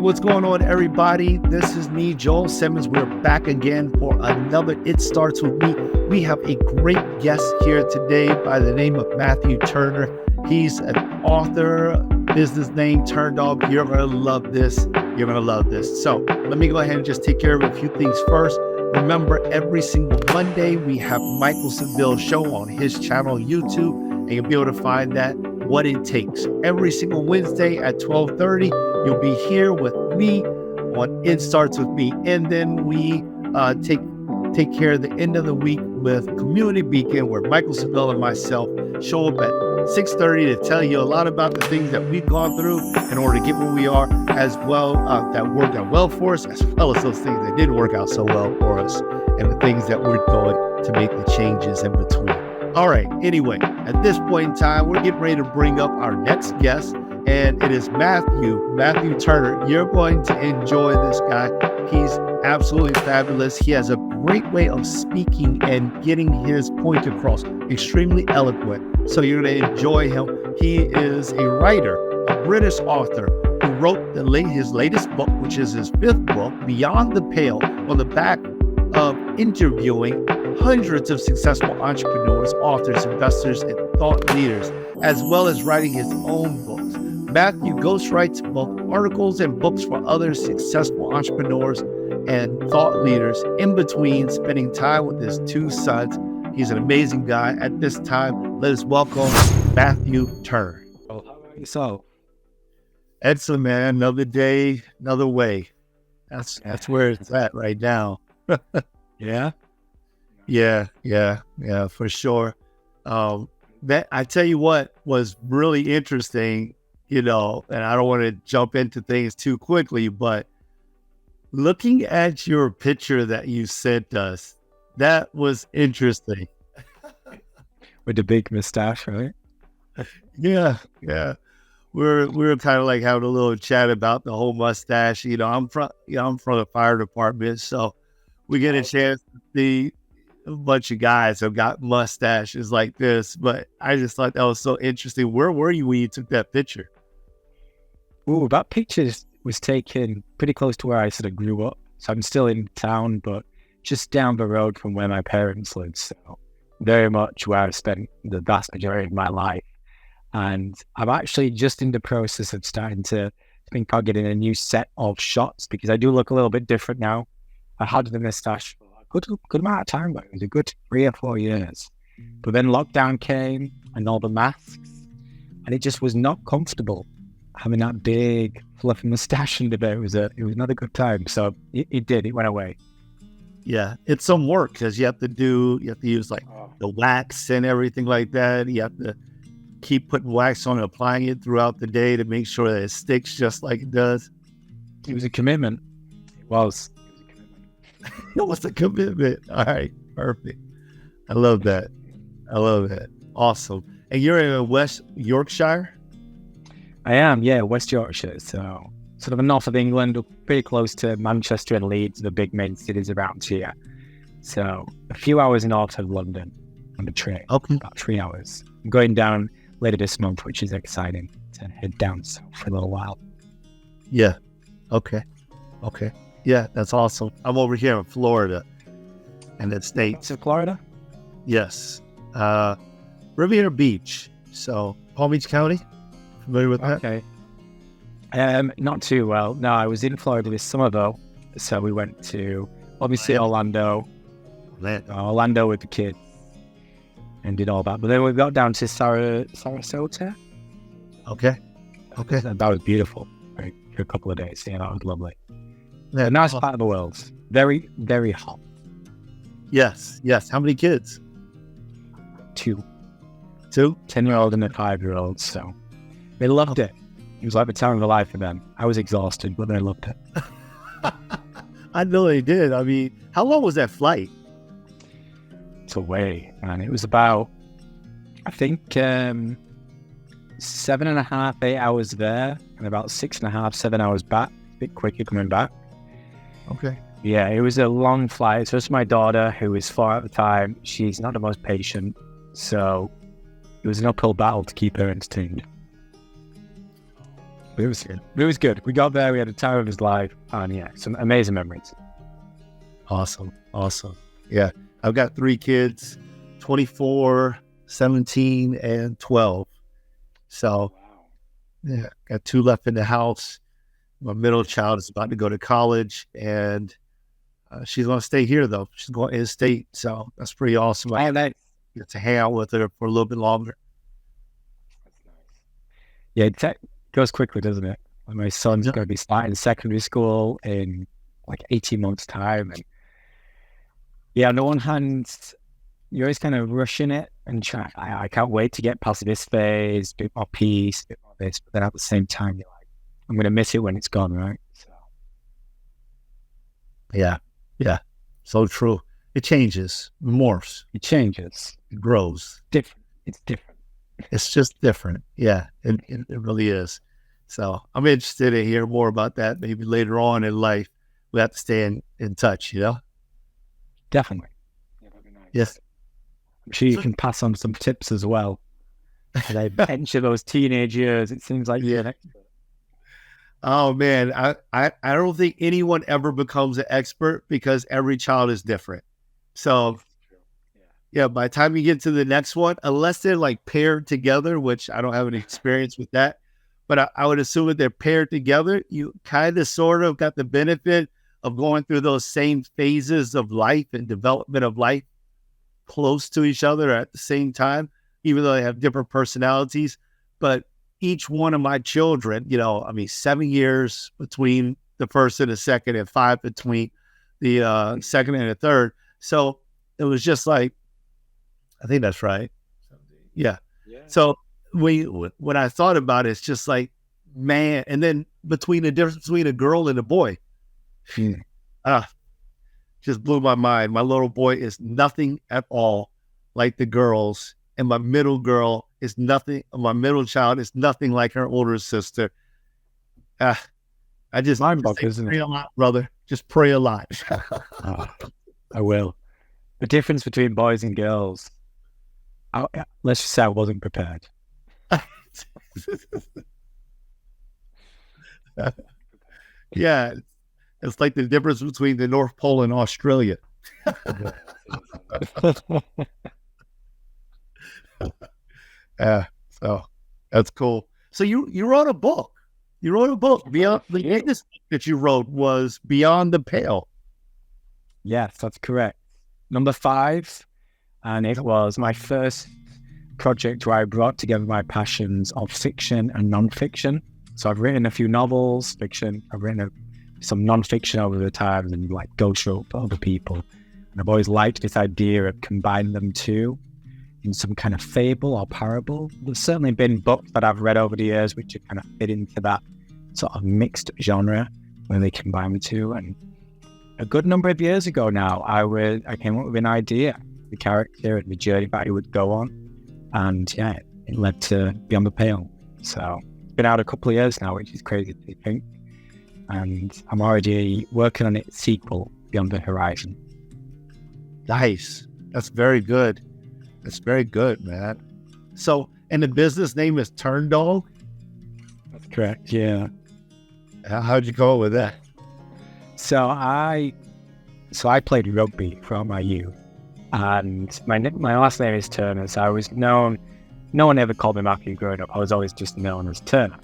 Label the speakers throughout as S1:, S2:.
S1: what's going on, everybody? This is me, Joel Simmons. We're back again for another It Starts With Me. We have a great guest here today by the name of Mathew Turner. He's an author, business name turned up. You're going to love this. You're going to love this. So let me go ahead and just take care of a few things first. Remember, every single Monday, we have Michael Seville's show on his channel, YouTube, and you'll be able to find that, What It Takes. Every single Wednesday at 12:30, you'll be here with me on It Starts With Me. And then we take care of the end of the week with Community Beacon, where Michael Seville and myself show up at 6:30 to tell you a lot about the things that we've gone through in order to get where we are, as well that worked out well for us, as well as those things that didn't work out so well for us, and the things that we're doing to make the changes in between. All right, anyway, at this point in time, we're getting ready to bring up our next guest, and it is Mathew Turner. You're going to enjoy this guy. He's absolutely fabulous. He has a great way of speaking and getting his point across, extremely eloquent. So you're going to enjoy him. He is a writer, a British author who wrote his latest book, which is his fifth book, Beyond the Pale, on the back of interviewing hundreds of successful entrepreneurs, authors, investors, and thought leaders, as well as writing his own books. Mathew ghostwrites both articles and books for other successful entrepreneurs and thought leaders, in between spending time with his two sons. He's an amazing guy. At this time, let us welcome Mathew Turner.
S2: Well, how about yourself?
S1: Excellent, man. Another day, another way. That's where it's at right now.
S2: Yeah?
S1: Yeah, for sure. That I tell you what was really interesting, and I don't want to jump into things too quickly, but looking at your picture that you sent us, that was interesting.
S2: With the big mustache, right?
S1: Yeah. We're kind of like having a little chat about the whole mustache. I'm from the fire department, so we get a chance to see a bunch of guys who got mustaches like this. But I just thought that was so interesting. Where were you when you took that picture?
S2: Ooh, that picture was taken pretty close to where I sort of grew up. So I'm still in town, but just down the road from where my parents live. So very much where I've spent the vast majority of my life. And I'm actually just in the process of starting to think about getting a new set of shots, because I do look a little bit different now. I had the mustache for a good amount of time, but it was a good 3 or 4 years. But then lockdown came and all the masks, and it just was not comfortable having that big fluffy mustache in the bit. It was not a good time. So it went away.
S1: Yeah, it's some work, because you have to use like the wax and everything like that. You have to keep putting wax on and applying it throughout the day to make sure that it sticks just like it does.
S2: It was a commitment. It was a commitment.
S1: It was a commitment. All right, perfect. I love that. Awesome. And you're in West Yorkshire?
S2: I am, yeah, West Yorkshire. So sort of the north of England, pretty close to Manchester and Leeds, the big main cities around here. So a few hours north of London on the train.
S1: Okay.
S2: About 3 hours. I'm going down later this month, which is exciting, to head down south for a little while.
S1: Yeah. Okay. Yeah, that's awesome. I'm over here in Florida, in the States.
S2: To Florida?
S1: Yes. Riviera Beach. So Palm Beach County. Familiar with that?
S2: Okay. Not too well. No, I was in Florida this summer though. So we went to obviously Orlando with the kids and did all that. But then we got down to Sarasota.
S1: Okay.
S2: That was beautiful, right? For a couple of days. Yeah, that was lovely.
S1: Yeah,
S2: a nice part of the world. Very, very hot.
S1: Yes. How many kids?
S2: 2.
S1: 10-year-old
S2: and a 5-year-old. So they loved it. It was like the time of their life for them. I was exhausted, but they loved it.
S1: I know they did. I mean, how long was that flight?
S2: It's away, and it was about, I think, 7.5, 8 hours there, and about 6.5, 7 hours back. A bit quicker coming back.
S1: Okay.
S2: Yeah, it was a long flight. So it's my daughter, who was 4 at the time. She's not the most patient, so it was an uphill battle to keep her entertained. It was good. It was good. We got there. We had a time of his life. And yeah, some amazing memories.
S1: Awesome. Yeah. I've got 3 kids, 24, 17, and 12. So, yeah, got 2 left in the house. My middle child is about to go to college, and she's going to stay here, though. She's going in state. So that's pretty awesome. I get to hang out with her for a little bit longer.
S2: That's nice. Yeah, it goes quickly, doesn't it? My son's going to be starting secondary school in like 18 months' time. And yeah, on the one hand, you're always kind of rushing it and trying, I can't wait to get past this phase, a bit more peace, a bit more this. But then at the same time, you're like, I'm going to miss it when it's gone, right? So.
S1: Yeah. So true. It changes, morphs.
S2: It changes.
S1: It grows.
S2: Different. It's different.
S1: It's just different. Yeah, it really is. So I'm interested to hear more about that maybe later on in life. We have to stay in touch,
S2: Definitely. Yeah, that'd be nice.
S1: Yes.
S2: I'm sure you can pass on some tips as well. And I enter those teenage years. It seems like you're an expert.
S1: Oh man, I don't think anyone ever becomes an expert because every child is different. So yeah, by the time you get to the next one, unless they're like paired together, which I don't have any experience with that, but I would assume that they're paired together, you kind of sort of got the benefit of going through those same phases of life and development of life close to each other at the same time, even though they have different personalities. But each one of my children, 7 years between the first and the second, and 5 between the second and the third. So it was just like, I think that's right. Yeah. So when I thought about it, it's just like, man, and then between the difference between a girl and a boy, just blew my mind. My little boy is nothing at all like the girls, and my middle child is nothing like her older sister. I just pray a lot, brother. Just pray a lot.
S2: I will. The difference between boys and girls, let's just say I wasn't prepared.
S1: Yeah, it's like the difference between the North Pole and Australia. So that's cool. So you wrote a book. Beyond the latest book that you wrote was Beyond the Pale.
S2: Yes, that's correct. Number 5, and it was my first project where I brought together my passions of fiction and non-fiction. So I've written a few novels, fiction. I've written some non-fiction over the time, and like ghostwrote for other people. And I've always liked this idea of combining them two in some kind of fable or parable. There's certainly been books that I've read over the years which have kind of fit into that sort of mixed genre where they combine the two. And a good number of years ago now, I came up with an idea, the character and the journey that he would go on. And yeah, it led to Beyond the Pale. So it's been out a couple of years now, which is crazy to think. And I'm already working on its sequel, Beyond the Horizon.
S1: Nice. That's very good. That's very good, man. So, and the business name is Turn Dog?
S2: That's correct, yeah.
S1: How'd you go with that?
S2: So I played rugby throughout my youth, and my last name is Turner, so I was known, no one ever called me Mathew growing up. I was always just known as Turner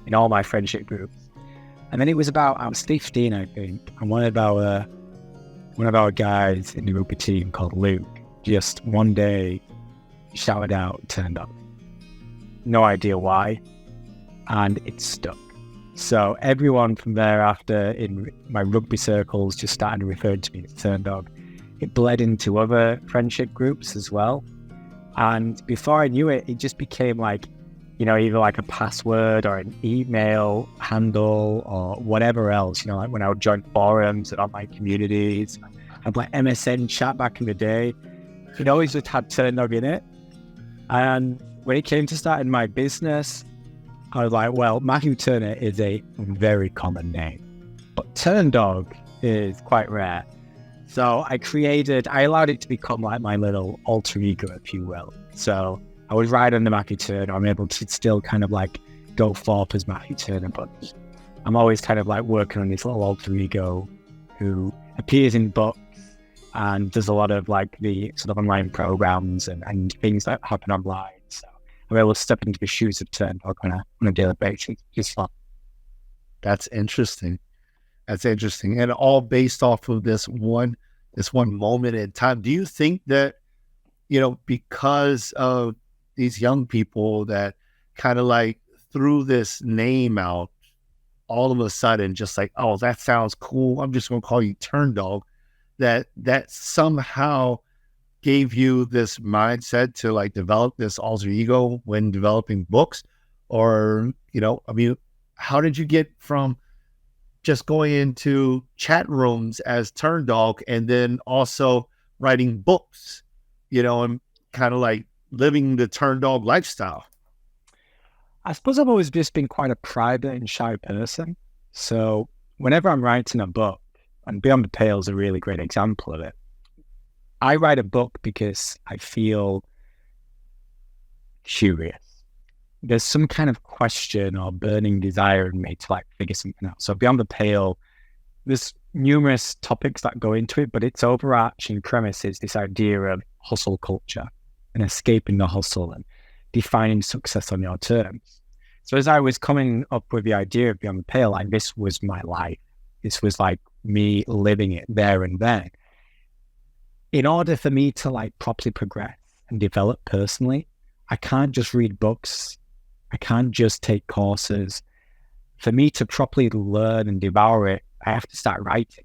S2: in all my friendship groups. And then I was 15, I think, and one of our guys in the rugby team called Luke just one day shouted out, Turned Up. No idea why, and it stuck. So everyone from thereafter in my rugby circles just started referring to me as Turn Dog. It bled into other friendship groups as well. And before I knew it, it just became like, either like a password or an email handle or whatever else. Like when I would join forums and online communities, I'd like MSN chat back in the day. It always just had Turn Dog in it. And when it came to starting my business, I was like, well, Mathew Turner is a very common name, but Turn Dog is quite rare. So I allowed it to become like my little alter ego, if you will. So I was right under Mathew Turner. I'm able to still kind of like go forth as Mathew Turner, but I'm always kind of like working on this little alter ego who appears in books and does a lot of like the sort of online programs and things that happen online. So I'm able to step into the shoes of Turndog on a daily basis. It's fun.
S1: That's interesting. That's interesting. And all based off of this one moment in time. Do you think that, because of these young people that kind of like threw this name out all of a sudden, just like, oh, that sounds cool, I'm just going to call you Turndog, that somehow gave you this mindset to like develop this alter ego when developing books? Or, how did you get from just going into chat rooms as Turndog and then also writing books, and kind of like living the Turndog lifestyle?
S2: I suppose I've always just been quite a private and shy person. So whenever I'm writing a book, and Beyond the Pale is a really great example of it, I write a book because I feel curious. There's some kind of question or burning desire in me to like figure something out. So Beyond the Pale, there's numerous topics that go into it, but its overarching premise is this idea of hustle culture and escaping the hustle and defining success on your terms. So as I was coming up with the idea of Beyond the Pale, like this was my life. This was like me living it there and then. In order for me to like properly progress and develop personally, I can't just read books. I can't just take courses. For me to properly learn and devour it, I have to start writing.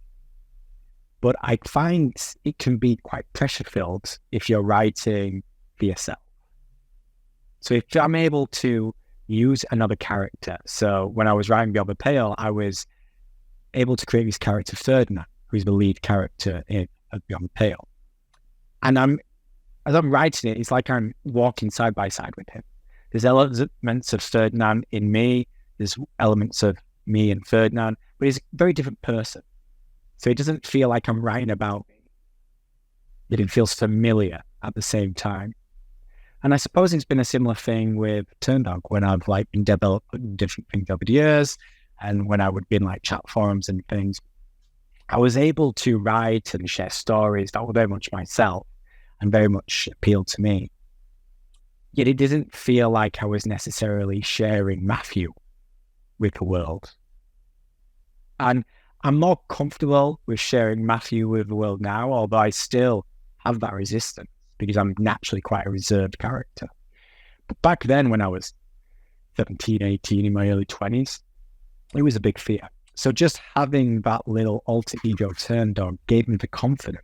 S2: But I find it can be quite pressure-filled if you're writing for yourself. So if I'm able to use another character, so when I was writing Beyond the Pale, I was able to create this character Ferdinand, who's the lead character of Beyond the Pale. And as I'm writing it, it's like I'm walking side by side with him. There's elements of Ferdinand in me, there's elements of me and Ferdinand, but he's a very different person. So it doesn't feel like I'm writing about me, yet it feels familiar at the same time. And I suppose it's been a similar thing with Turndog when I've like been developing different things over the years, and when I would be in like chat forums and things, I was able to write and share stories that were very much myself and very much appealed to me. Yet it didn't feel like I was necessarily sharing Mathew with the world. And I'm more comfortable with sharing Mathew with the world now, although I still have that resistance because I'm naturally quite a reserved character. But back then when I was 17, 18, in my early 20s, it was a big fear. So just having that little alter ego Turndog gave me the confidence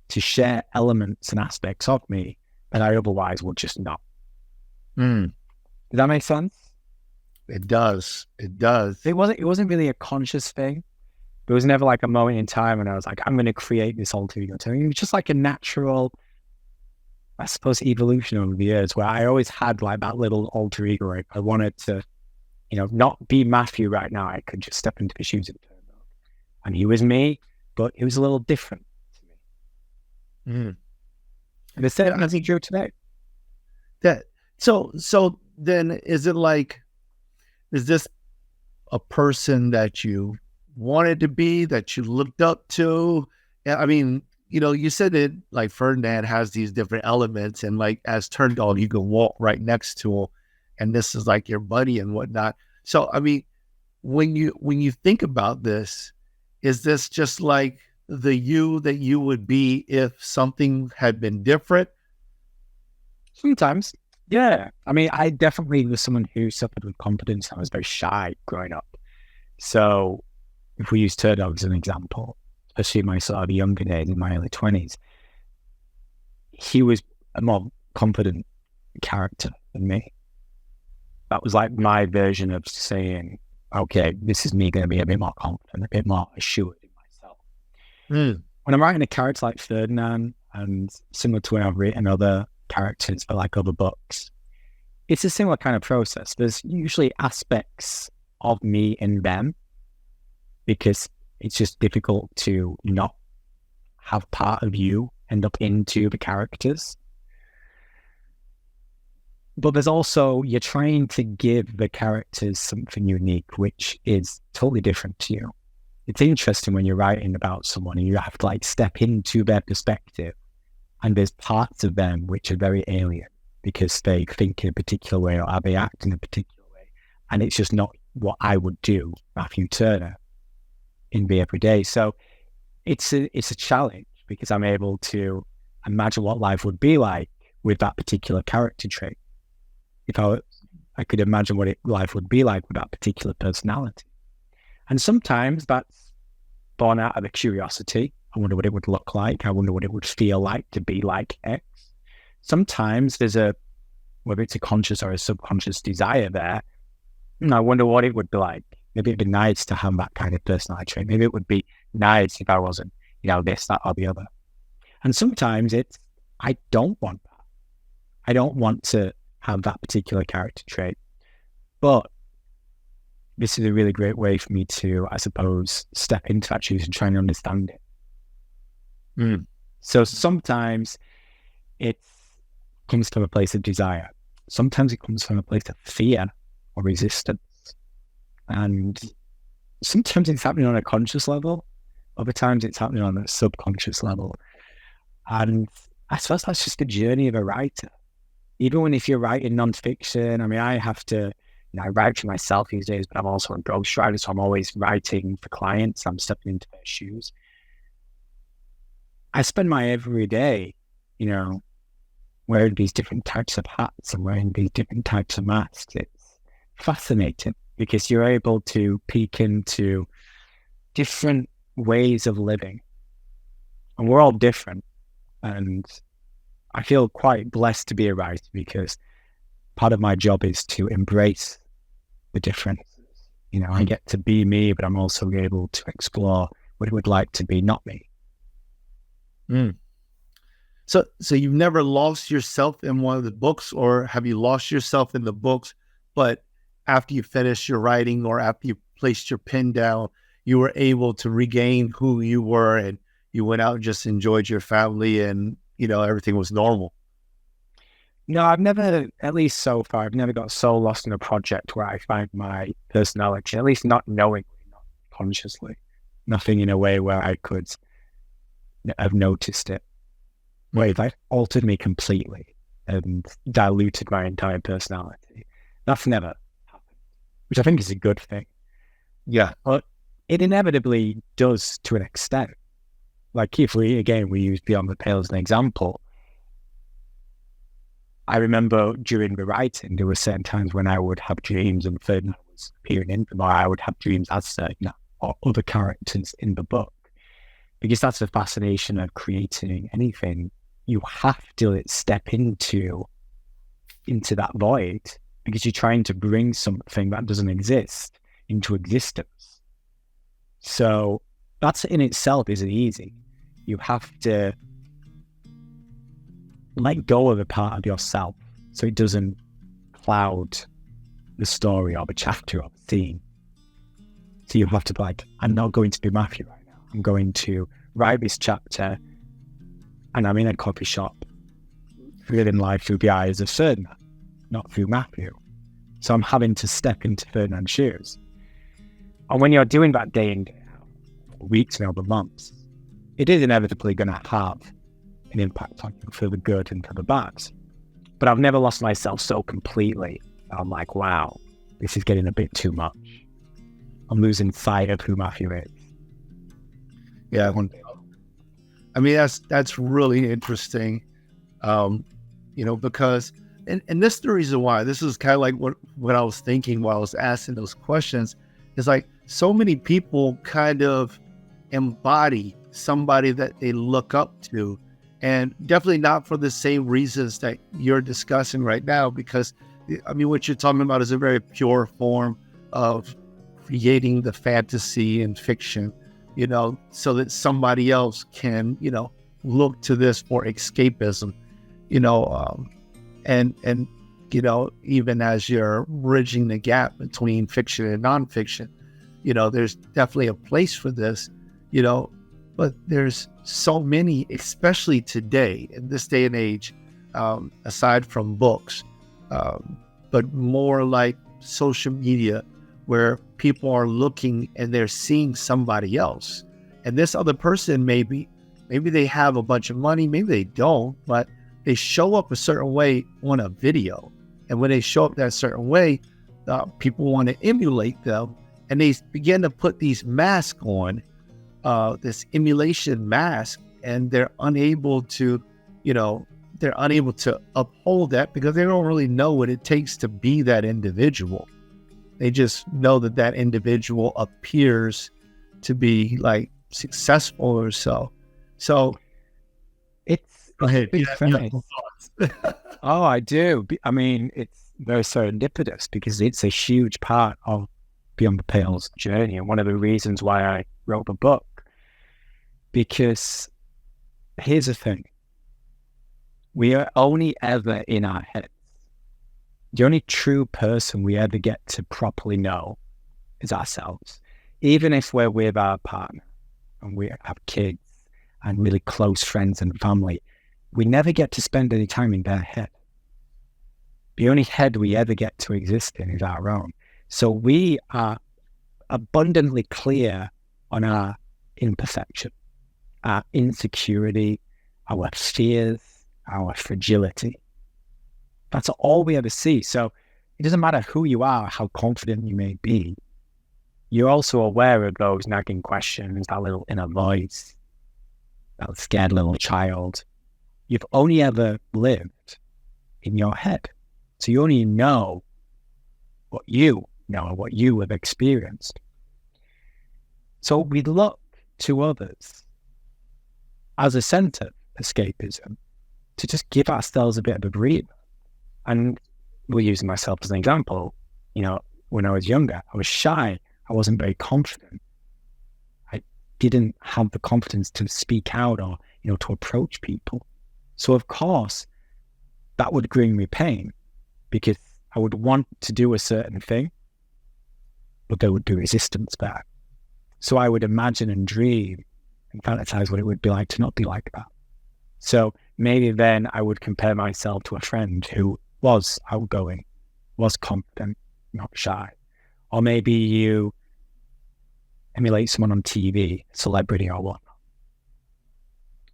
S2: to share elements and aspects of me that I otherwise would just not. Does that make sense?
S1: It does. It does.
S2: It wasn't really a conscious thing. There was never like a moment in time when I was like, I'm going to create this alter ego. It was just like a natural, I suppose, evolution over the years where I always had like that little alter ego. Right? I wanted to, not be Mathew right now. I could just step into the shoes of Turndog. And he was me, but he was a little different to me. And the same as he drew today.
S1: So then is it like, is this a person that you wanted to be, that you looked up to? I mean, you said that like Ferdinand has these different elements, and like as Turndog, you can walk right next to him, and this is like your buddy and whatnot. So, I mean, when you think about this, is this just like the you that you would be if something had been different?
S2: Sometimes. Yeah. I mean, I definitely was someone who suffered with confidence. I was very shy growing up. So if we use Turndog as an example, especially in my sort of younger days, in my early 20s, he was a more confident character than me. That was like my version of saying, okay, this is me going to be a bit more confident, a bit more assured in myself. When I'm writing a character like Ferdinand, and similar to when I've written other characters for like other books, it's a similar kind of process. There's usually aspects of me in them because it's just difficult to not have part of you end up into the characters. But there's also, you're trying to give the characters something unique, which is totally different to you. It's interesting when you're writing about someone and you have to like step into their perspective, and there's parts of them which are very alien because they think in a particular way or they act in a particular way. And it's just not what I would do, Mathew Turner, in the everyday. So it's a challenge because I'm able to imagine what life would be like with that particular character trait. If I could imagine what life would be like with that particular personality. And sometimes that's born out of a curiosity. I wonder what it would look like. I wonder what it would feel like to be like X. Sometimes there's whether it's a conscious or a subconscious desire there, and I wonder what it would be like. Maybe it'd be nice to have that kind of personality trait. Maybe it would be nice if I wasn't, this, that, or the other. And sometimes I don't want that. I don't want to have that particular character trait. But this is a really great way for me to, I suppose, step into that shoes and try and understand it. So sometimes it comes from a place of desire. Sometimes it comes from a place of fear or resistance. And sometimes it's happening on a conscious level. Other times it's happening on a subconscious level. And I suppose that's just the journey of a writer. Even when if you're writing nonfiction, I have to, I write for myself these days, but I'm also a ghostwriter, so I'm always writing for clients. I'm stepping into their shoes. I spend my every day, wearing these different types of hats and wearing these different types of masks. It's fascinating because you're able to peek into different ways of living. And we're all different. And I feel quite blessed to be a writer because part of my job is to embrace the differences. I get to be me, but I'm also able to explore what it would like to be not me.
S1: So you've never lost yourself in one of the books, or have you lost yourself in the books, but after you finished your writing or after you placed your pen down, you were able to regain who you were and you went out and just enjoyed your family and, everything was normal?
S2: No, I've never, at least so far, I've never got so lost in a project where I find my personality, at least not knowingly, not consciously, nothing in a way where I could have noticed it. Where it altered me completely and diluted my entire personality. That's never happened, which I think is a good thing.
S1: Yeah.
S2: But it inevitably does to an extent. Like if we use Beyond the Pale as an example, I remember during the writing, there were certain times when I would have dreams and Ferdinand was appearing in them, or I would have dreams as certain or other characters in the book. Because that's the fascination of creating anything. You have to step into that void because you're trying to bring something that doesn't exist into existence. So that's in itself isn't easy. You have to let go of a part of yourself so it doesn't cloud the story or the chapter or the scene. So you have to be like, I'm not going to be Mathew right now. I'm going to write this chapter and I'm in a coffee shop living life through the eyes of Ferdinand, not through Mathew. So I'm having to step into Ferdinand's shoes. And when you're doing that day in, day out, weeks and over months, it is inevitably going to have an impact on you for the good and for the bad. But I've never lost myself so completely. I'm like, wow, this is getting a bit too much. I'm losing sight of who Mathew is.
S1: Yeah. That's really interesting. Because, and this is the reason why, this is kind of like what I was thinking while I was asking those questions, is like so many people kind of embody somebody that they look up to, and definitely not for the same reasons that you're discussing right now, because what you're talking about is a very pure form of creating the fantasy and fiction, so that somebody else can, look to this for escapism, and even as you're bridging the gap between fiction and nonfiction, there's definitely a place for this, but there's so many, especially today in this day and age, aside from books, but more like social media, where people are looking and they're seeing somebody else. And this other person, maybe they have a bunch of money, maybe they don't, but they show up a certain way on a video. And when they show up that certain way, people want to emulate them, and they begin to put these masks on, this emulation mask, and they're unable to, uphold that, because they don't really know what it takes to be that individual. They just know that that individual appears to be like successful or so. So
S2: go ahead. Oh, I do. I mean, it's very serendipitous because it's a huge part of Beyond the Pale's journey, and one of the reasons why I wrote the book. Because here's the thing. We are only ever in our heads. The only true person we ever get to properly know is ourselves. Even if we're with our partner and we have kids and really close friends and family, we never get to spend any time in their head. The only head we ever get to exist in is our own. So we are abundantly clear on our imperfection, our insecurity, our fears, our fragility. That's all we ever see. So it doesn't matter who you are, how confident you may be. You're also aware of those nagging questions, that little inner voice, that scared little child. You've only ever lived in your head. So you only know what you know, what you have experienced. So we look to others as a center of escapism to just give ourselves a bit of a breather. And we're using myself as an example. When I was younger, I was shy. I wasn't very confident. I didn't have the confidence to speak out or, to approach people. So of course, that would bring me pain, because I would want to do a certain thing, but there would be resistance there. So I would imagine and dream and fantasize what it would be like to not be like that. So maybe then I would compare myself to a friend who was outgoing, was confident, not shy. Or maybe you emulate someone on TV, celebrity or whatnot.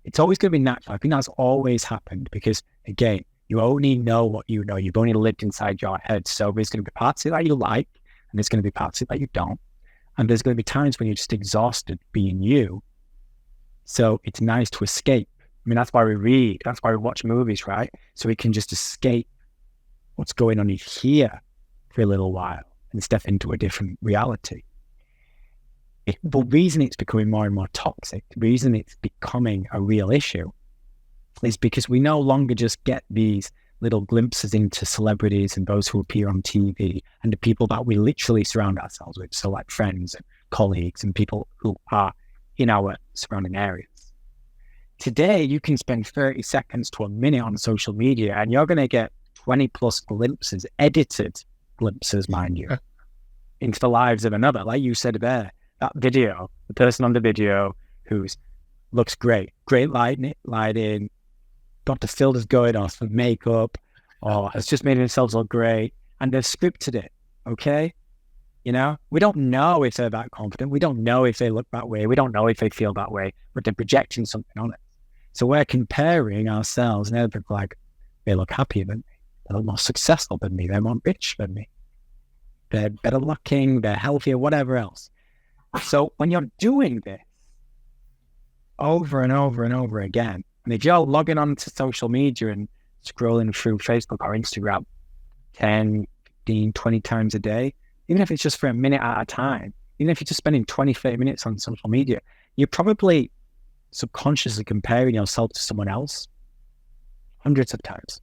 S2: It's always going to be natural. I think that's always happened because, again, you only know what you know. You've only lived inside your head. So there's going to be parts of it that you like, and there's going to be parts of it that you don't. And there's going to be times when you're just exhausted being you. So it's nice to escape. I mean, that's why we read. That's why we watch movies, right? So we can just escape what's going on here for a little while and step into a different reality. The reason it's becoming more and more toxic, the reason it's becoming a real issue, is because we no longer just get these little glimpses into celebrities and those who appear on TV and the people that we literally surround ourselves with, so like friends and colleagues and people who are in our surrounding areas. Today, you can spend 30 seconds to a minute on social media and you're going to get 20 plus glimpses, edited glimpses, mind you, into the lives of another. Like you said there, that video, the person on the video looks great lighting, got the filters going on, some makeup, or has just made themselves look great, and they've scripted it, okay? We don't know if they're that confident. We don't know if they look that way. We don't know if they feel that way, but they're projecting something on it. So we're comparing ourselves, and they're like, they look happier than me. They look more successful than me. They're more rich than me. They're better looking. They're healthier, whatever else. So when you're doing this over and over and over again, and if you're logging on to social media and scrolling through Facebook or Instagram 10, 15, 20 times a day, even if it's just for a minute at a time, even if you're just spending 20, 30 minutes on social media, you're probably subconsciously comparing yourself to someone else hundreds of times.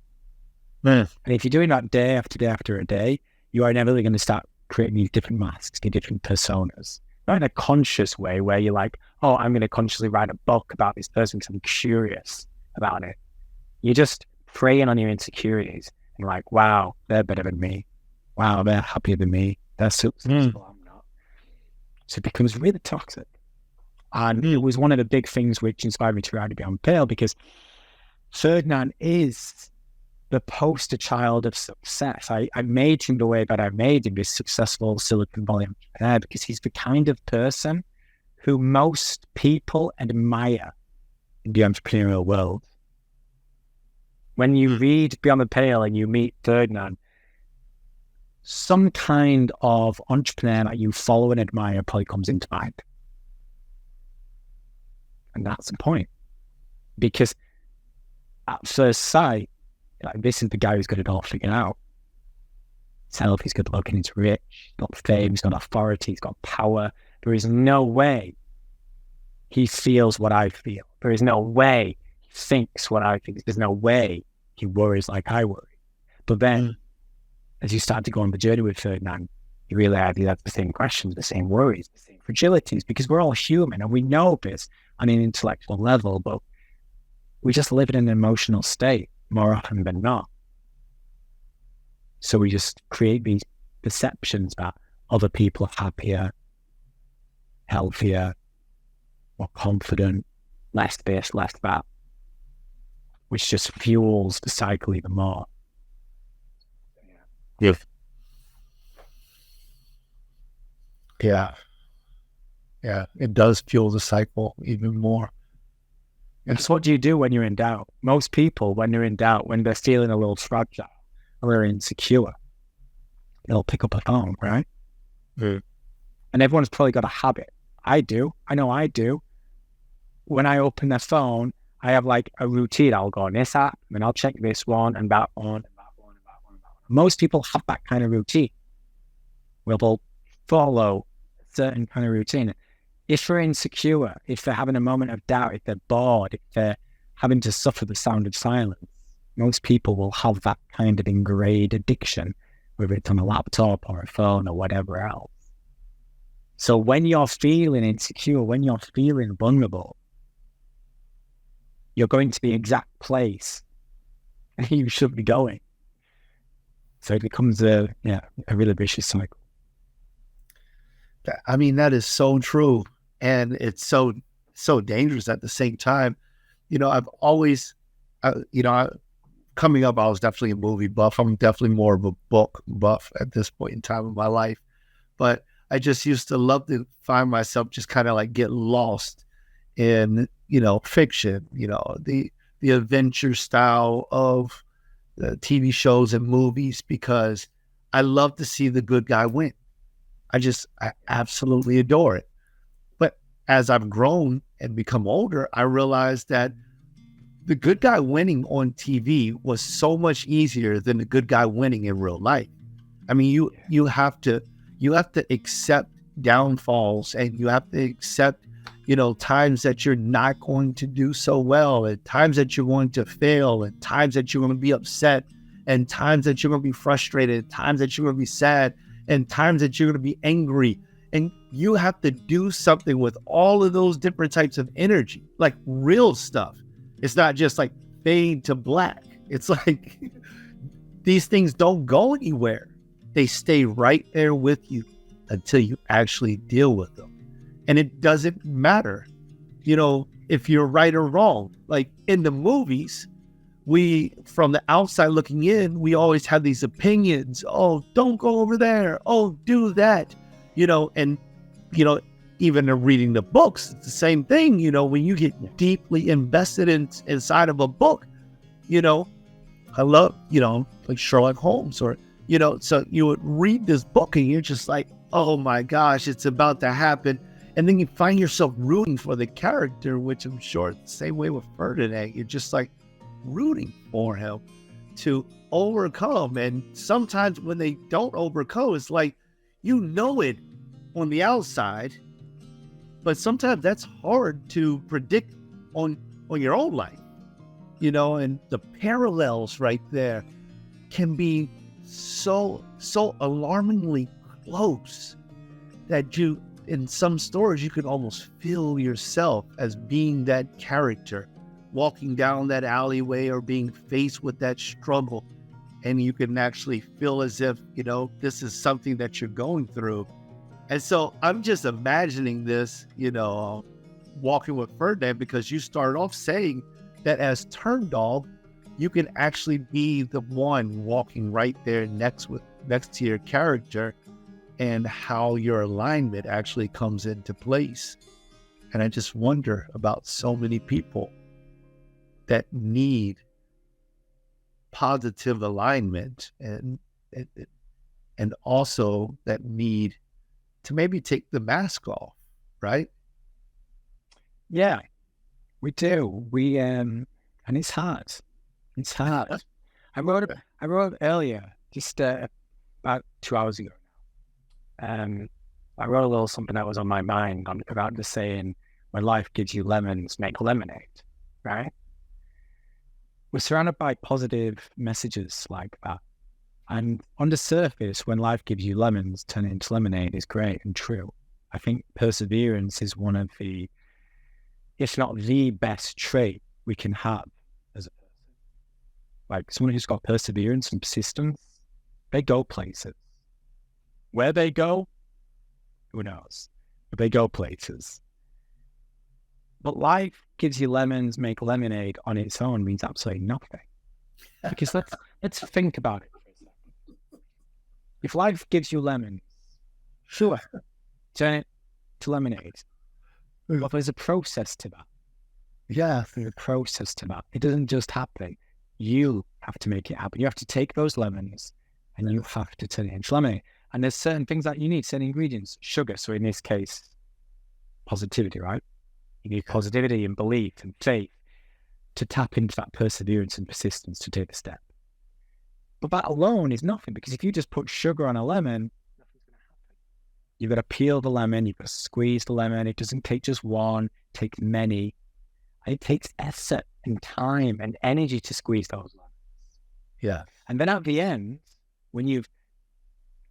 S2: And if you're doing that day after day after a day, you are inevitably going to start creating these different masks, these different personas. Not in a conscious way where you're like, oh, I'm going to consciously write a book about this person because I'm curious about it. You're just preying on your insecurities and like, wow, they're better than me. Wow, they're happier than me. They're successful, I'm not. So it becomes really toxic. And it was one of the big things which inspired me to write Beyond Pale, because Ferdinand is the poster child of success. I made him the way that I made him, this successful Silicon Valley entrepreneur, because he's the kind of person who most people admire in the entrepreneurial world. When you read Beyond the Pale and you meet Ferdinand, some kind of entrepreneur that you follow and admire probably comes into mind. And that's the point. Because at first sight, like, this is the guy who's got it all figured out. Himself, he's good looking, he's rich, he's got fame, he's got authority, he's got power. There is no way he feels what I feel. There is no way he thinks what I think. There's no way he worries like I worry. But then, as you start to go on the journey with Ferdinand, you realize he has the same questions, the same worries, the same fragilities, because we're all human and we know this on an intellectual level, but we just live in an emotional state more often than not. So we just create these perceptions that other people are happier, healthier, more confident, less this, less that, which just fuels the cycle even more.
S1: Yeah. It does fuel the cycle even more.
S2: And so what do you do when you're in doubt? Most people, when they're in doubt, when they're feeling a little fragile or they're insecure, they'll pick up a phone, right? And everyone's probably got a habit. I do. I know I do. When I open their phone, I have like a routine. I'll go on this app, and I'll check this one and that one and that one and that one and that one. Most people have that kind of routine. Well, they'll follow a certain kind of routine. If they're insecure, if they're having a moment of doubt, if they're bored, if they're having to suffer the sound of silence, most people will have that kind of ingrained addiction, whether it's on a laptop or a phone or whatever else. So when you're feeling insecure, when you're feeling vulnerable, you're going to the exact place you should be going. So it becomes a really vicious cycle.
S1: I mean, that is so true. And it's so dangerous at the same time. I've always, coming up, I was definitely a movie buff. I'm definitely more of a book buff at this point in time of my life. But I just used to love to find myself just kind of like get lost in, fiction, the adventure style of the TV shows and movies, because I love to see the good guy win. I absolutely adore it. But as I've grown and become older, I realized that the good guy winning on TV was so much easier than the good guy winning in real life. I mean, you have to accept downfalls, and you have to accept, times that you're not going to do so well, and times that you're going to fail, and times that you're going to be upset, and times that you're going to be frustrated, and times that you're going to be sad, and times that you're going to be angry. And you have to do something with all of those different types of energy, like real stuff. It's not just like fade to black. It's like these things don't go anywhere. They stay right there with you until you actually deal with them. And it doesn't matter, if you're right or wrong. Like in the movies, we, from the outside looking in, we always have these opinions. Oh, don't go over there. Oh, do that. And, even in reading the books, it's the same thing. When you get deeply invested inside of a book, I love, like Sherlock Holmes or, so you would read this book and you're just like, oh my gosh, it's about to happen. And then you find yourself rooting for the character, which I'm sure it's the same way with Ferdinand. You're just like rooting for him to overcome. And sometimes when they don't overcome, it's like, it on the outside, but sometimes that's hard to predict on your own life, and the parallels right there can be so alarmingly close that in some stories, you can almost feel yourself as being that character walking down that alleyway or being faced with that struggle. And you can actually feel as if, this is something that you're going through. And so I'm just imagining this, walking with Ferdinand, because you started off saying that as Turndog, you can actually be the one walking right there next to your character, and how your alignment actually comes into place. And I just wonder about so many people that need positive alignment, and also that need to maybe take the mask off, right?
S2: Yeah, we do. And it's hard. It's hard. I wrote earlier, just about 2 hours ago. I wrote a little something that was on my mind about the saying, when life gives you lemons, make lemonade, right? We're surrounded by positive messages like that. And on the surface, when life gives you lemons, turn it into lemonade is great and true. I think perseverance is one of the, if not the best trait we can have as a person. Like someone who's got perseverance and persistence, they go places. Where they go, who knows? But they go places. But life gives you lemons, make lemonade on its own means absolutely nothing. Because let's think about it for a second. If life gives you lemons, sure, turn it to lemonade. But there's a process to that.
S1: Yeah.
S2: There's a process to that. It doesn't just happen. You have to make it happen. You have to take those lemons and you have to turn it into lemonade. And there's certain things that you need, certain ingredients, sugar. So in this case, positivity, right? You need positivity and belief and faith to tap into that perseverance and persistence to take the step. But that alone is nothing, because if you just put sugar on a lemon, nothing's going to happen. You've got to peel the lemon, you've got to squeeze the lemon. It doesn't take just one, it takes many. And it takes effort and time and energy to squeeze those lemons.
S1: Yeah.
S2: And then at the end, when you've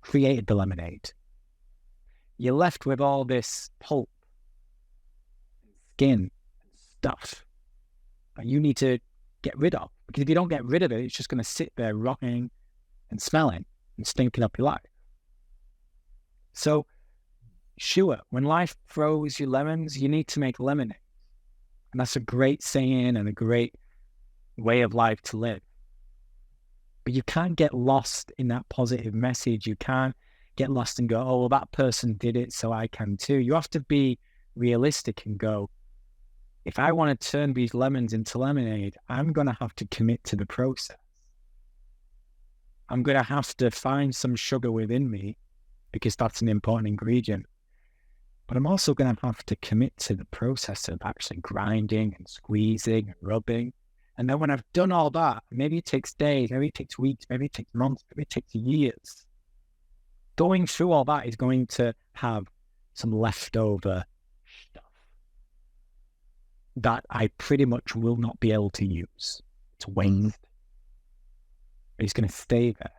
S2: created the lemonade, you're left with all this pulp, skin, and stuff that you need to get rid of. Because if you don't get rid of it, it's just going to sit there rotting and smelling and stinking up your life. So, sure, when life throws you lemons, you need to make lemonade. And that's a great saying and a great way of life to live. But you can't get lost in that positive message. You can't get lost and go, oh, well, that person did it, so I can too. You have to be realistic and go, if I want to turn these lemons into lemonade, I'm going to have to commit to the process. I'm going to have to find some sugar within me because that's an important ingredient. But I'm also going to have to commit to the process of actually grinding and squeezing and rubbing. And then when I've done all that, maybe it takes days, maybe it takes weeks, maybe it takes months, maybe it takes years. Going through all that is going to have some leftover stuff that I pretty much will not be able to use. It's waste. It's going to stay there.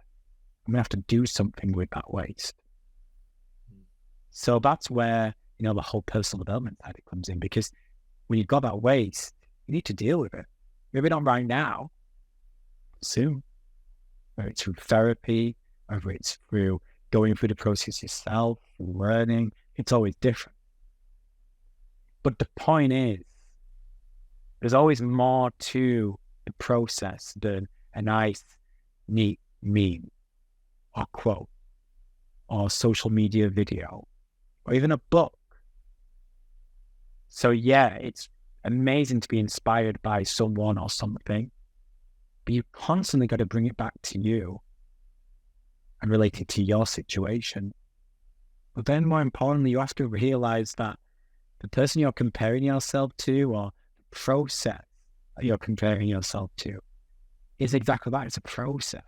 S2: I'm going to have to do something with that waste. So that's where, the whole personal development side comes in, because when you've got that waste, you need to deal with it. Maybe not right now, soon. Whether it's through therapy, whether it's through going through the process yourself, learning, it's always different. But the point is, there's always more to the process than a nice, neat meme or quote or social media video or even a book. So yeah, it's amazing to be inspired by someone or something, but you've constantly got to bring it back to you and relate it to your situation. But then more importantly, you have to realize that the person you're comparing yourself to or the process that you're comparing yourself to is exactly that. It's a process.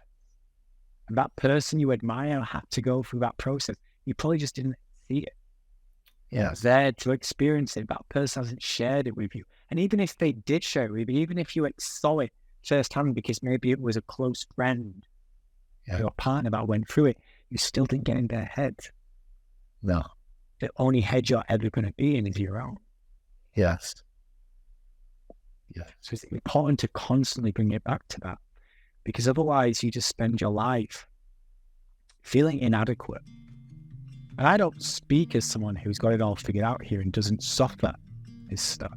S2: And that person you admire had to go through that process. You probably just didn't see it.
S1: Yeah.
S2: Was there to experience it. That person hasn't shared it with you. And even if they did share it with you, even if you saw it firsthand because maybe it was a close friend, your partner that went through it, you still didn't get in their head.
S1: No.
S2: The only head you're ever going to be in is your own.
S1: Yes. Yeah.
S2: So it's important to constantly bring it back to that, because otherwise you just spend your life feeling inadequate. And I don't speak as someone who's got it all figured out here and doesn't suffer this stuff.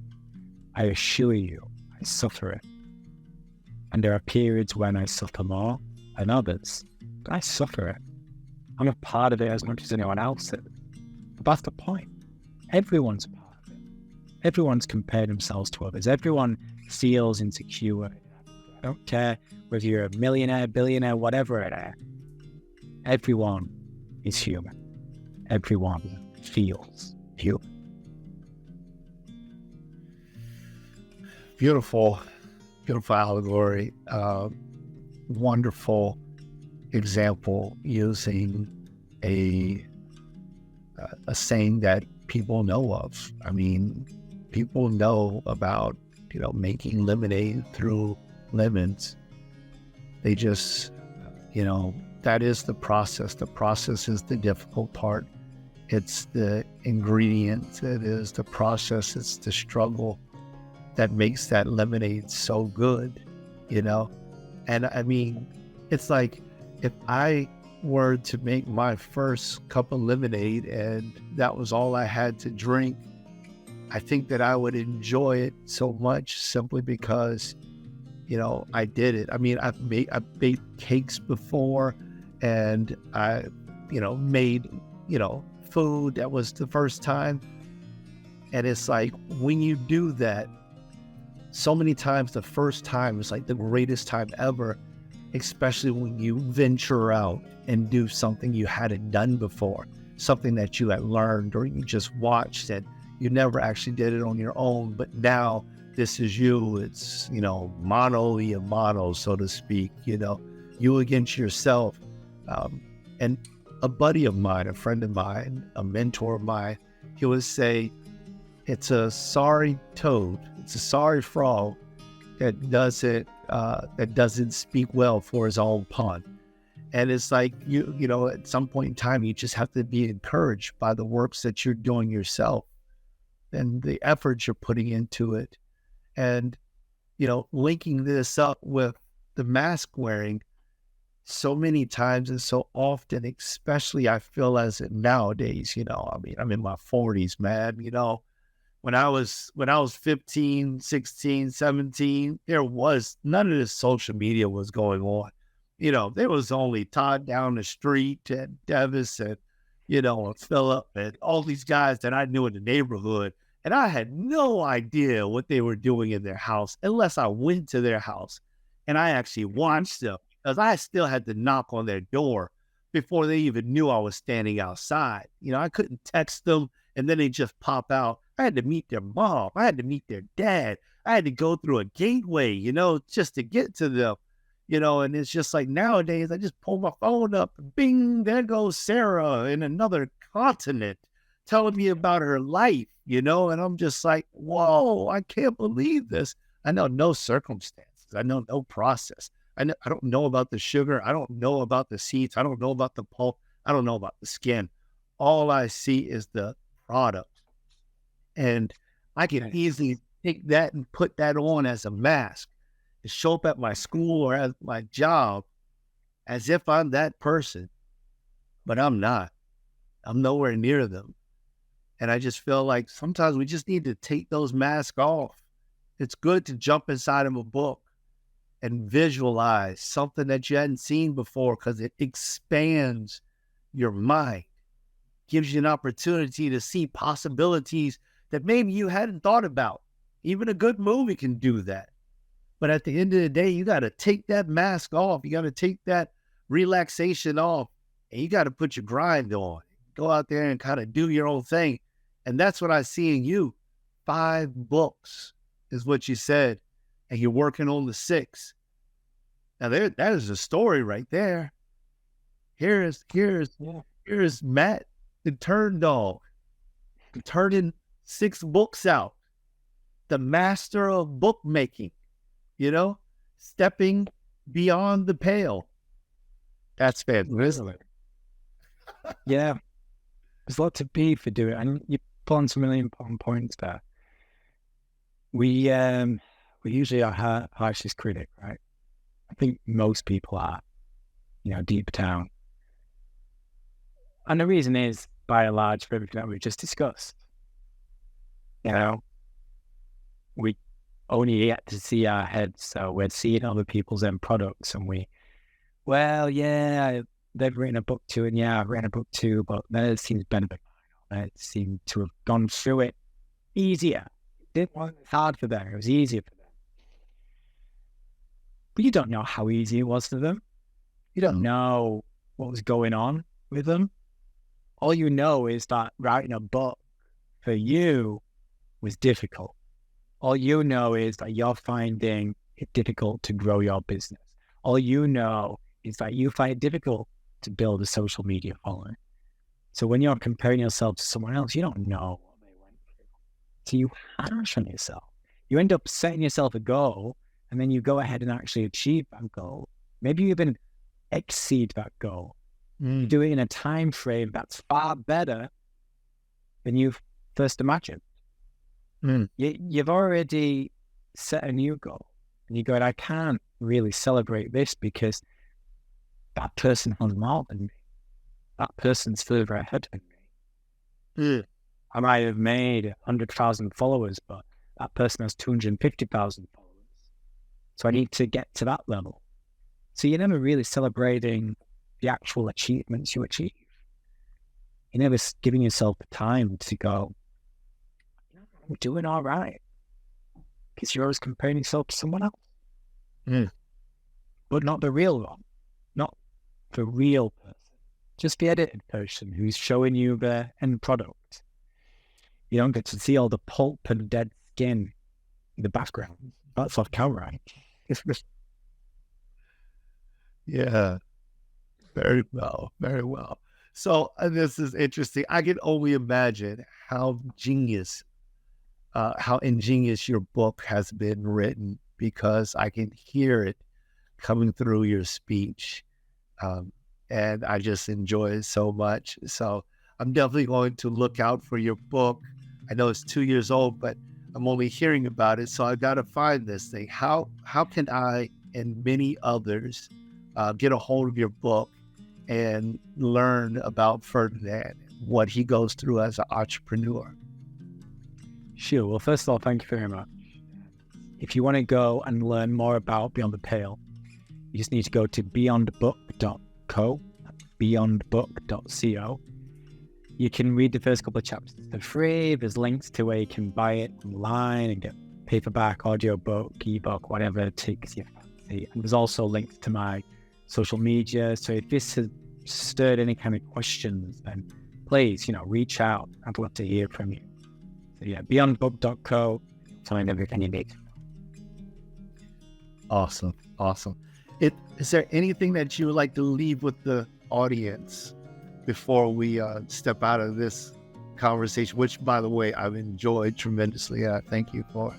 S2: I assure you, I suffer it. And And there are periods when I suffer more than others. I suffer it. I'm a part of it as much as anyone else is. But that's the point. Everyone's a part of it. Everyone's compared themselves to others. Everyone feels insecure. I don't care whether you're a millionaire, billionaire, whatever it is. Everyone is human. Everyone feels human.
S1: Beautiful allegory. Wonderful example using a saying that people know of. I mean, people know about, making lemonade through lemons. They just, that is the process. The process is the difficult part. It's the ingredients. It is the process. It's the struggle that makes that lemonade so good, And I mean, it's like if I were to make my first cup of lemonade and that was all I had to drink, I think that I would enjoy it so much simply because, I did it. I mean, I've baked cakes before, and I, made, food. That was the first time. And it's like, when you do that, so many times the first time is like the greatest time ever, especially when you venture out and do something you hadn't done before, something that you had learned or you just watched and you never actually did it on your own. But now this is you. It's, mano y mano, so to speak, you against yourself. And a buddy of mine, a friend of mine, a mentor of mine, he would say, it's a sorry toad, it's a sorry frog that doesn't speak well for his own pond. And it's like, at some point in time, you just have to be encouraged by the works that you're doing yourself and the efforts you're putting into it. And, linking this up with the mask wearing, so many times and so often, especially I feel as it nowadays, I mean, I'm in my 40s, man, when I was 15, 16, 17, there was none of this social media was going on. There was only Todd down the street and Devis and, and Philip and all these guys that I knew in the neighborhood. And I had no idea what they were doing in their house unless I went to their house and I actually watched them, because I still had to knock on their door before they even knew I was standing outside. I couldn't text them and then they just pop out. I had to meet their mom. I had to meet their dad. I had to go through a gateway, just to get to them, and it's just like nowadays, I just pull my phone up, bing, there goes Sarah in another continent telling me about her life, and I'm just like, whoa, I can't believe this. I know no circumstances. I know no process. I don't know about the sugar. I don't know about the seeds. I don't know about the pulp. I don't know about the skin. All I see is the product. And I can easily take that and put that on as a mask to show up at my school or at my job as if I'm that person, but I'm not. I'm nowhere near them. And I just feel like sometimes we just need to take those masks off. It's good to jump inside of a book and visualize something that you hadn't seen before, because it expands your mind, gives you an opportunity to see possibilities that maybe you hadn't thought about. Even a good movie can do that. But at the end of the day, you got to take that mask off. You got to take that relaxation off, and you got to put your grind on. Go out there and kind of do your own thing. And that's what I see in you. 5 books is what you said, and you're working on the 6th. Now that is a story right there. Here's Matt, the turn dog, turning 6 books out, the master of bookmaking, stepping beyond the pale. That's fantastic.
S2: Yeah, there's a lot to be for doing it, and you pull on some really important points there. We usually are harshest critic, right? I think most people are, deep down. And the reason is, by and large, for everything that we've just discussed. We only get to see our heads. So we're seeing other people's end products and they've written a book too, and yeah, I've written a book too, but theirs seems better than mine. It seemed to have gone through it easier. It wasn't hard for them, it was easier for them. But you don't know how easy it was for them. You don't know what was going on with them. All you know is that writing a book for you was difficult. All you know is that you're finding it difficult to grow your business. All you know is that you find it difficult to build a social media following. So when you're comparing yourself to someone else, you don't know what they went through. So you harsh on yourself. You end up setting yourself a goal, and then you go ahead and actually achieve that goal. Maybe you even exceed that goal. You do it in a time frame that's far better than you've first imagined. You've already set a new goal, and you go, I can't really celebrate this because that person has more than me. That person's further ahead than me. I might have made 100,000 followers, but that person has 250,000 followers. So I need to get to that level. So you're never really celebrating the actual achievements you achieve. You're never giving yourself the time to go, I'm doing all right. Because you're always comparing yourself to someone else. But not the real one. Not the real person. Just the edited person who's showing you the end product. You don't get to see all the pulp and dead skin in the background. That's off camera.
S1: Yeah, very well, very well. So this is interesting. I can only imagine how ingenious your book has been written, because I can hear it coming through your speech. And I just enjoy it so much. So I'm definitely going to look out for your book. I know it's 2 years old, but I'm only hearing about it. So I got to find this thing. How can I and many others get a hold of your book and learn about Ferdinand, what he goes through as an entrepreneur?
S2: Sure. Well, first of all, thank you very much. If you want to go and learn more about Beyond the Pale, you just need to go to beyondbook.co, beyondbook.co. You can read the first couple of chapters for free. There's links to where you can buy it online and get paperback, audiobook, ebook, whatever takes your fancy. And there's also links to my social media. So if this has stirred any kind of questions, then please, reach out. I'd love to hear from you. So yeah, beyondbook.co, find everything you need.
S1: Awesome. Is there anything that you would like to leave with the audience before we step out of this conversation, which, by the way, I've enjoyed tremendously. Thank you for.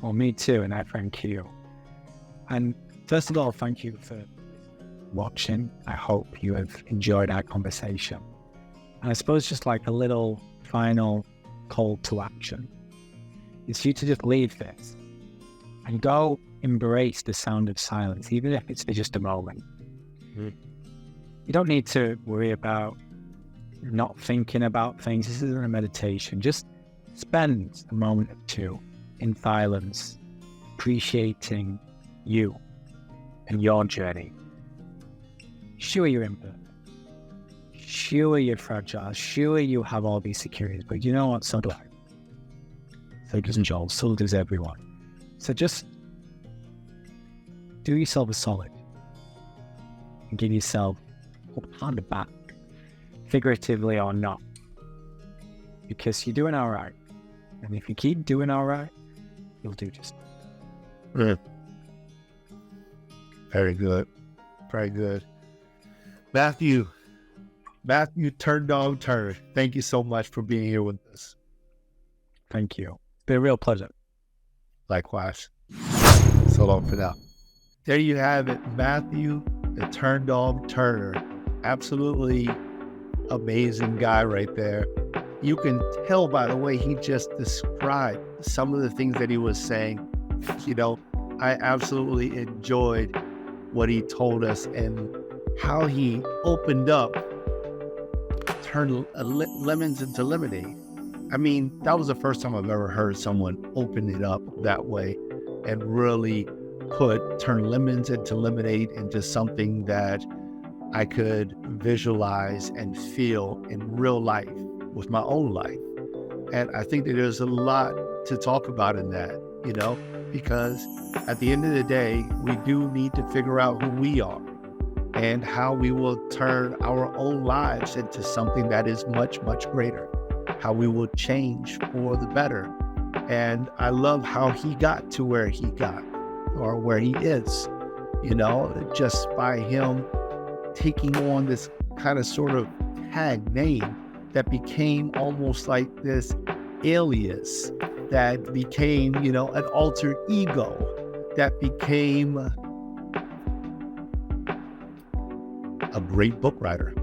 S2: Well, me too, and I thank you. And first of all, thank you for watching. I hope you have enjoyed our conversation. And I suppose just like a little final call to action is for you to just leave this and go embrace the sound of silence, even if it's for just a moment. You don't need to worry about not thinking about things. This isn't a meditation. Just spend a moment or two in silence, appreciating you and your journey. Sure, you're imperfect. Sure, you're fragile. Sure, you have all these securities, but you know what? So do I. So does Joel. So does everyone. So just do yourself a solid and give yourself a pat on the back, figuratively or not, because you're doing all right. And if you keep doing all right, you'll do just
S1: fine. Very good. Very good. Mathew Turner, thank you so much for being here with us.
S2: Thank you. It's been a real pleasure.
S1: Likewise. So long for now. There you have it, Mathew the Turn Dog Turner. Absolutely amazing guy right there. You can tell by the way he just described some of the things that he was saying. I absolutely enjoyed what he told us and how he opened up, turned lemons into lemonade. I mean, that was the first time I've ever heard someone open it up that way and really turn lemons into lemonade into something that I could visualize and feel in real life with my own life. And I think that there's a lot to talk about in that, because at the end of the day, we do need to figure out who we are and how we will turn our own lives into something that is much, much greater, how we will change for the better. And I love how he got to where he got, or where he is, just by him taking on this kind of sort of tag name that became almost like this alias, that became, an alter ego, that became a great book writer.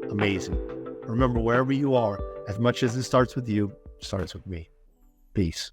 S1: Amazing. Remember, wherever you are, as much as it starts with you, it starts with me. Peace.